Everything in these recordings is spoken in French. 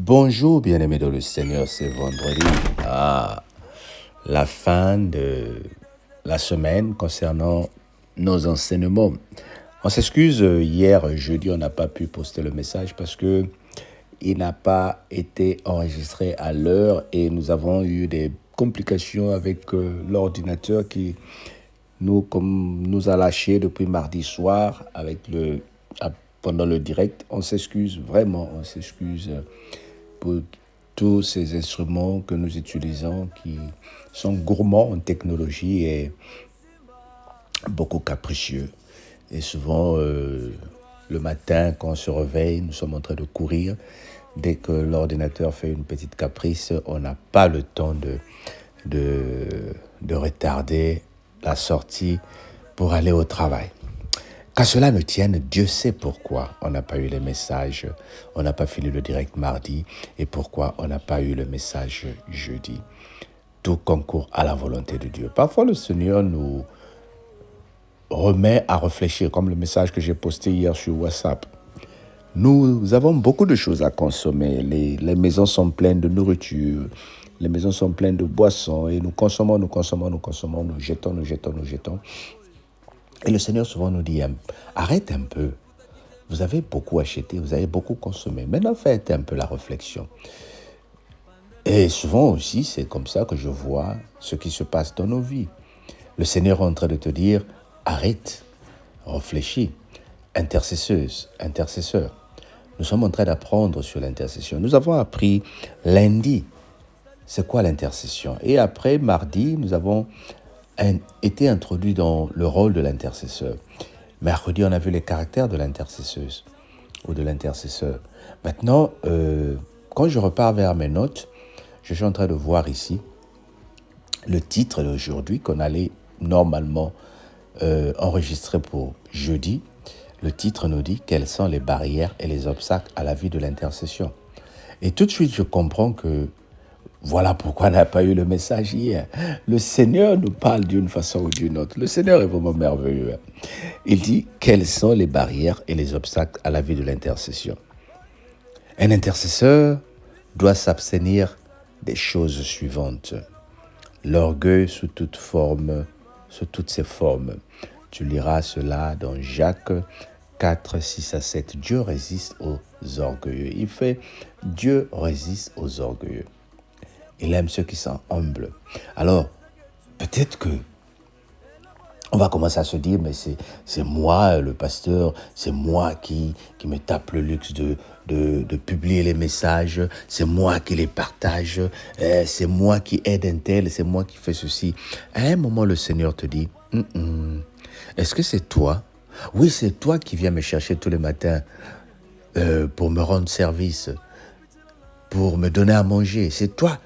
Bonjour bien-aimés dans le Seigneur, c'est vendredi. La fin de la semaine concernant nos enseignements. On s'excuse, hier jeudi, on n'a pas pu poster le message parce que il n'a pas été enregistré à l'heure et nous avons eu des complications avec l'ordinateur qui nous a lâché depuis mardi soir pendant le direct. On s'excuse vraiment, on s'excuse pour tous ces instruments que nous utilisons qui sont gourmands en technologie et beaucoup capricieux. Et souvent, le matin, quand on se réveille, nous sommes en train de courir. Dès que l'ordinateur fait une petite caprice, on n'a pas le temps de retarder la sortie pour aller au travail. Qu'à cela ne tienne, Dieu sait pourquoi on n'a pas eu les messages, on n'a pas fini le direct mardi et pourquoi on n'a pas eu le message jeudi. Tout concourt à la volonté de Dieu. Parfois, le Seigneur nous remet à réfléchir, comme le message que j'ai posté hier sur WhatsApp. Nous avons beaucoup de choses à consommer. Les maisons sont pleines de nourriture, les maisons sont pleines de boissons et nous consommons, nous jetons. Et le Seigneur souvent nous dit, arrête un peu. Vous avez beaucoup acheté, vous avez beaucoup consommé. Maintenant, faites un peu la réflexion. Et souvent aussi, c'est comme ça que je vois ce qui se passe dans nos vies. Le Seigneur est en train de te dire, arrête, réfléchis. Intercesseuse, intercesseur. Nous sommes en train d'apprendre sur l'intercession. Nous avons appris lundi, c'est quoi l'intercession? Et après, mardi, nous avons été introduits dans le rôle de l'intercesseur. Mercredi, on a vu les caractères de l'intercesseuse ou de l'intercesseur. Maintenant, quand je repars vers mes notes, je suis en train de voir ici le titre d'aujourd'hui qu'on allait normalement enregistrer pour jeudi. Le titre nous dit « Quelles sont les barrières et les obstacles à la vie de l'intercession ?» Et tout de suite, je comprends que voilà pourquoi on n'a pas eu le message hier. Le Seigneur nous parle d'une façon ou d'une autre. Le Seigneur est vraiment merveilleux. Il dit « Quelles sont les barrières et les obstacles à la vie de l'intercession ?» Un intercesseur doit s'abstenir des choses suivantes. L'orgueil sous toutes ses formes. Tu liras cela dans Jacques 4, 6 à 7. Dieu résiste aux orgueilleux. Il fait Dieu résiste aux orgueilleux. Il aime ceux qui sont humbles. Alors, peut-être que on va commencer à se dire, mais c'est moi, le pasteur, c'est moi qui me tape le luxe de publier les messages, c'est moi qui les partage, c'est moi qui aide un tel, c'est moi qui fais ceci. À un moment, le Seigneur te dit, est-ce que c'est toi? Oui, c'est toi qui viens me chercher tous les matins pour me rendre service, pour me donner à manger. C'est toi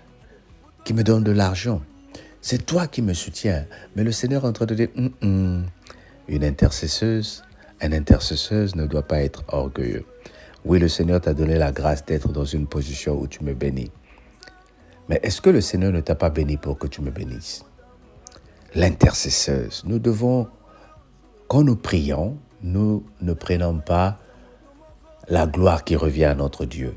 qui me donne de l'argent. C'est toi qui me soutiens. Mais le Seigneur est en train de dire, une intercesseuse, un intercesseuse ne doit pas être orgueilleux. Oui, le Seigneur t'a donné la grâce d'être dans une position où tu me bénis. Mais est-ce que le Seigneur ne t'a pas béni pour que tu me bénisses? L'intercesseuse, nous devons, quand nous prions, nous ne prenons pas la gloire qui revient à notre Dieu.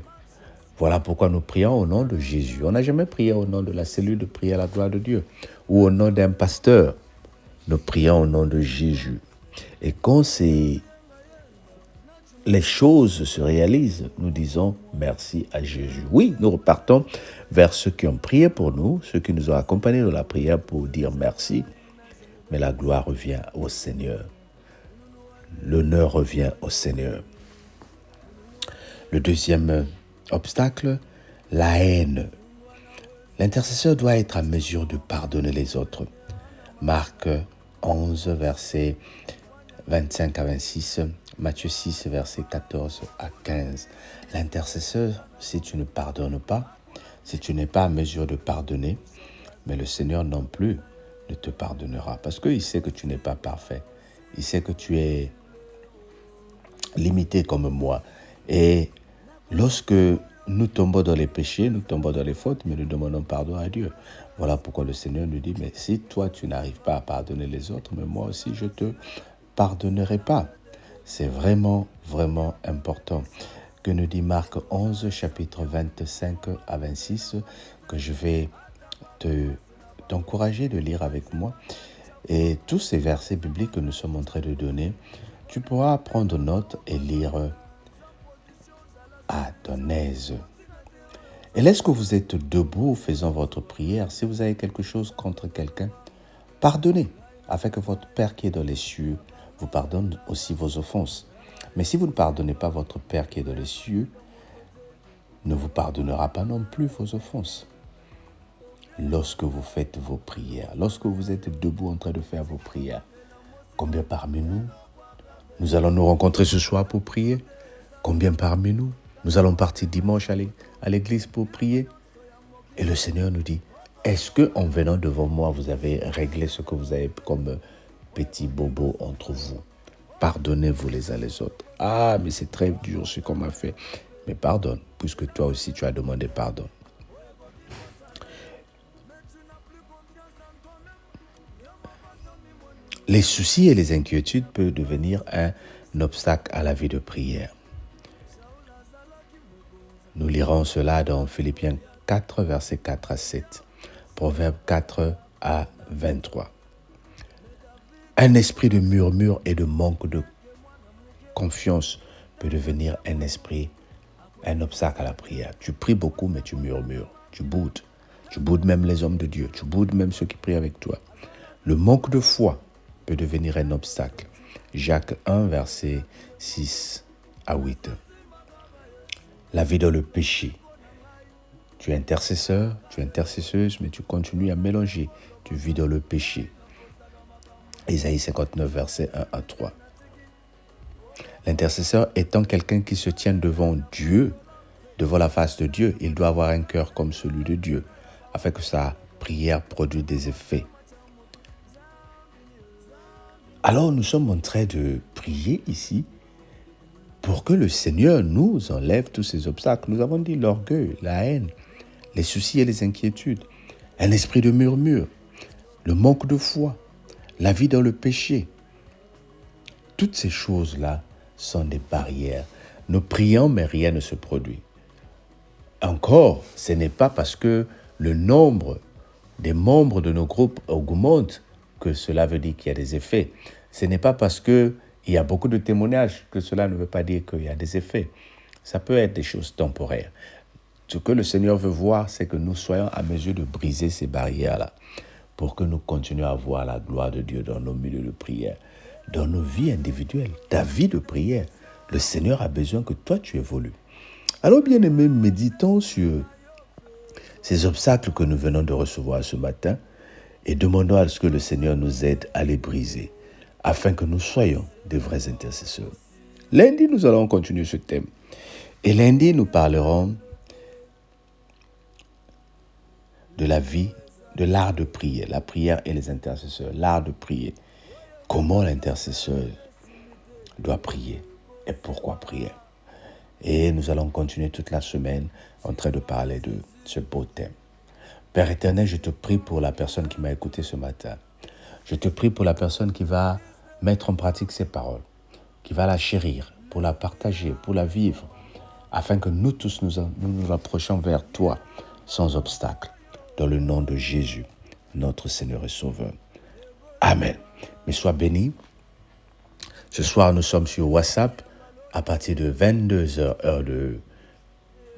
Voilà pourquoi nous prions au nom de Jésus. On n'a jamais prié au nom de la cellule de prière à la gloire de Dieu ou au nom d'un pasteur. Nous prions au nom de Jésus. Et quand les choses se réalisent, nous disons merci à Jésus. Oui, nous repartons vers ceux qui ont prié pour nous, ceux qui nous ont accompagnés dans la prière pour dire merci. Mais la gloire revient au Seigneur. L'honneur revient au Seigneur. Le deuxième obstacle, la haine. L'intercesseur doit être à mesure de pardonner les autres. Marc 11, versets 25 à 26, Matthieu 6, versets 14 à 15. L'intercesseur, si tu ne pardonnes pas, si tu n'es pas à mesure de pardonner, mais le Seigneur non plus ne te pardonnera parce qu'il sait que tu n'es pas parfait. Il sait que tu es limité comme moi. Et lorsque nous tombons dans les péchés, nous tombons dans les fautes, mais nous demandons pardon à Dieu. Voilà pourquoi le Seigneur nous dit, mais si toi tu n'arrives pas à pardonner les autres, mais moi aussi je ne te pardonnerai pas. C'est vraiment, vraiment important. que nous dit Marc 11, chapitre 25 à 26, que je vais t'encourager de lire avec moi. Et tous ces versets bibliques que nous sommes en train de donner, tu pourras prendre note et lire à ton aise. Et lorsque vous êtes debout faisant votre prière, si vous avez quelque chose contre quelqu'un, pardonnez, afin que votre Père qui est dans les cieux vous pardonne aussi vos offenses. Mais si vous ne pardonnez pas, votre Père qui est dans les cieux ne vous pardonnera pas non plus vos offenses. Lorsque vous faites vos prières, lorsque vous êtes debout en train de faire vos prières, combien parmi nous allons nous rencontrer ce soir pour prier? Combien parmi nous allons partir dimanche à l'église pour prier? Et le Seigneur nous dit, est-ce qu'en venant devant moi, vous avez réglé ce que vous avez comme petits bobos entre vous? Pardonnez-vous les uns les autres. Ah, mais c'est très dur ce qu'on m'a fait. Mais pardonne, puisque toi aussi tu as demandé pardon. Les soucis et les inquiétudes peuvent devenir un obstacle à la vie de prière. Nous lirons cela dans Philippiens 4, versets 4 à 7, Proverbes 4 à 23. Un esprit de murmure et de manque de confiance peut devenir un obstacle à la prière. Tu pries beaucoup, mais tu murmures, tu boudes. Tu boudes même les hommes de Dieu, tu boudes même ceux qui prient avec toi. Le manque de foi peut devenir un obstacle. Jacques 1, versets 6 à 8. La vie dans le péché. Tu es intercesseur, tu es intercesseuse, mais tu continues à mélanger. Tu vis dans le péché. Ésaïe 59, versets 1 à 3. L'intercesseur étant quelqu'un qui se tient devant Dieu, devant la face de Dieu, il doit avoir un cœur comme celui de Dieu, afin que sa prière produise des effets. Alors nous sommes en train de prier ici pour que le Seigneur nous enlève tous ces obstacles. Nous avons dit l'orgueil, la haine, les soucis et les inquiétudes, un esprit de murmure, le manque de foi, la vie dans le péché. Toutes ces choses-là sont des barrières. Nous prions, mais rien ne se produit. Encore, ce n'est pas parce que le nombre des membres de nos groupes augmente que cela veut dire qu'il y a des effets. Ce n'est pas parce qu'il y a beaucoup de témoignages que cela ne veut pas dire qu'il y a des effets. Ça peut être des choses temporaires. Ce que le Seigneur veut voir, c'est que nous soyons à mesure de briser ces barrières-là pour que nous continuions à voir la gloire de Dieu dans nos milieux de prière, dans nos vies individuelles, ta vie de prière. Le Seigneur a besoin que toi, tu évolues. Alors, bien-aimés, méditons sur ces obstacles que nous venons de recevoir ce matin et demandons à ce que le Seigneur nous aide à les briser, afin que nous soyons des vrais intercesseurs. Lundi, nous allons continuer ce thème. Et lundi, nous parlerons de la vie, de l'art de prier, la prière et les intercesseurs, l'art de prier. Comment l'intercesseur doit prier et pourquoi prier. Et nous allons continuer toute la semaine en train de parler de ce beau thème. Père éternel, je te prie pour la personne qui m'a écouté ce matin. Je te prie pour la personne qui va mettre en pratique ces paroles, qui va la chérir, pour la partager, pour la vivre, afin que nous tous nous approchions vers toi sans obstacle. Dans le nom de Jésus, notre Seigneur et Sauveur. Amen. Mais sois béni. Ce soir, nous sommes sur WhatsApp à partir de 22h heure de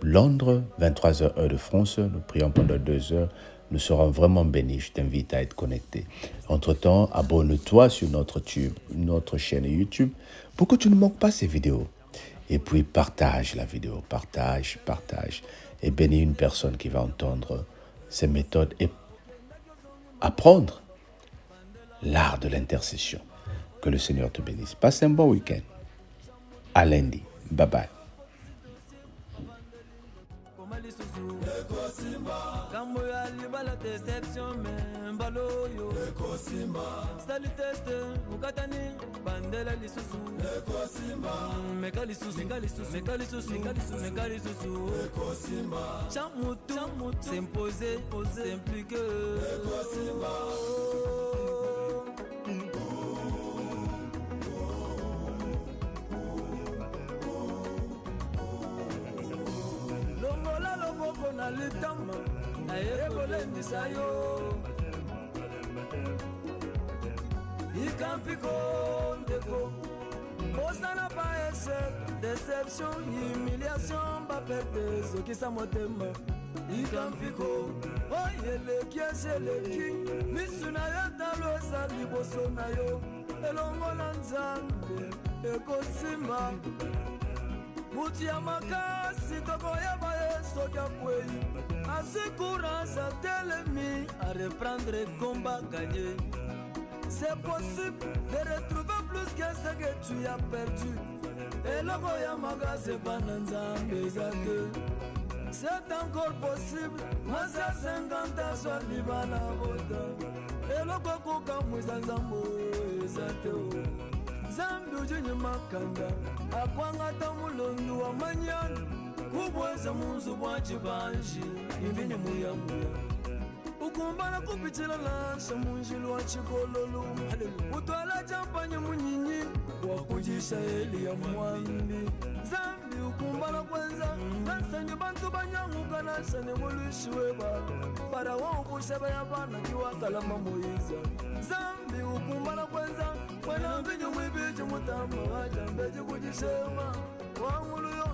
Londres, 23h heure de France. Nous prions pendant 2 heures. Nous serons vraiment bénis. Je t'invite à être connecté. Entre-temps, abonne-toi sur notre chaîne YouTube pour que tu ne manques pas ces vidéos. Et puis, partage la vidéo. Partage. Et bénis une personne qui va entendre ces méthodes et apprendre l'art de l'intercession. Que le Seigneur te bénisse. Passe un bon week-end. À lundi. Bye bye. ayekolendisa yo ikampiko ndeko osana pa échec déception humiliation baperte ezokisa motema ikampiko oyeleki ezeleki misu na yo talo eza liboso na yo elongola nzambe ekosimba mutu ya makasi tokoyeba ye soki akwei azwi courage atelemi a reprendre combat gagné. C'est possible de retrouver plus que ce que tu as perdu. Et le goya magasin bananzambe zate. C'est encore possible. Masa 50 ans soit libana bota. Et le koko kamwiza nzambo zate. Zambi ujini makanda. Akwanga tamulondu wa manyana. Kubweza munzu bwachibanji. Invini muya muya. Ukumbana kupitila lansa munjilu wa chikololu. Utwala champanye munyinyi wakujisha eli ya mwambi. Zambi ukumbana kwenza nansanye bantu banyanguka nansane mulushi weba para waubusha ya bana kiwa kalama Moiza. Zambi ukumbana kwenza mwena mbinyo mwibiji mutamba wajambeji kujishema wangulu yo